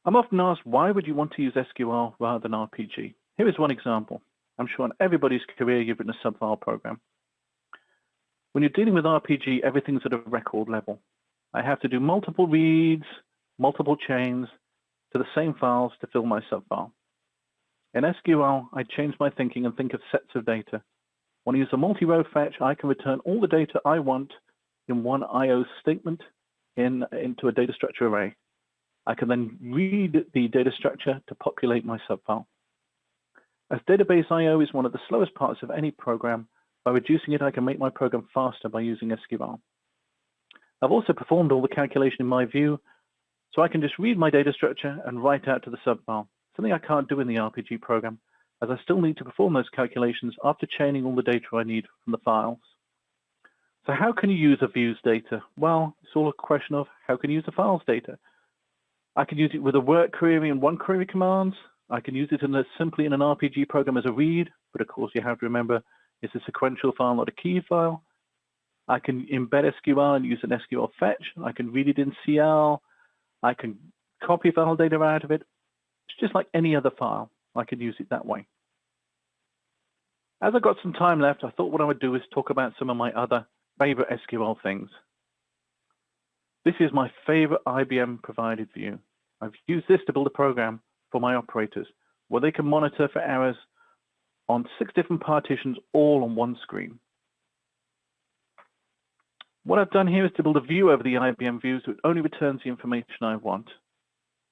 I'm often asked, why would you want to use SQL rather than RPG? Here is one example. I'm sure in everybody's career you've written a SUBFILE program. When you're dealing with RPG, everything's at a record level. I have to do multiple reads, multiple chains to the same files to fill my SUBFILE. In SQL, I change my thinking and think of sets of data. When I use a multi-row fetch, I can return all the data I want in one IO statement into a data structure array. I can then read the data structure to populate my SUBFILE. As database IO is one of the slowest parts of any program, by reducing it, I can make my program faster by using SQL. I've also performed all the calculation in my view, so I can just read my data structure and write out to the SUBFILE, something I can't do in the RPG program, as I still need to perform those calculations after chaining all the data I need from the files. So how can you use a view's data? Well, it's all a question of how can you use the files data. I can use it with a work query and one query commands. I can use it simply in an RPG program as a read, but of course you have to remember it's a sequential file, not a key file. I can embed SQL and use an SQL fetch. I can read it in CL. I can copy file data out of it. It's just like any other file. I can use it that way. As I've got some time left, I thought what I would do is talk about some of my other favorite SQL things. This is my favorite IBM provided view. I've used this to build a program for my operators where they can monitor for errors on 6 different partitions all on one screen. What I've done here is to build a view over the IBM views that only returns the information I want.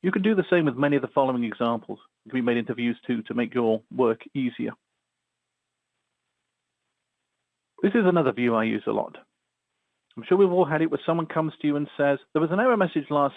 You can do the same with many of the following examples. It can be made into views too to make your work easier. This is another view I use a lot. I'm sure we've all had it where someone comes to you and says, there was an error message last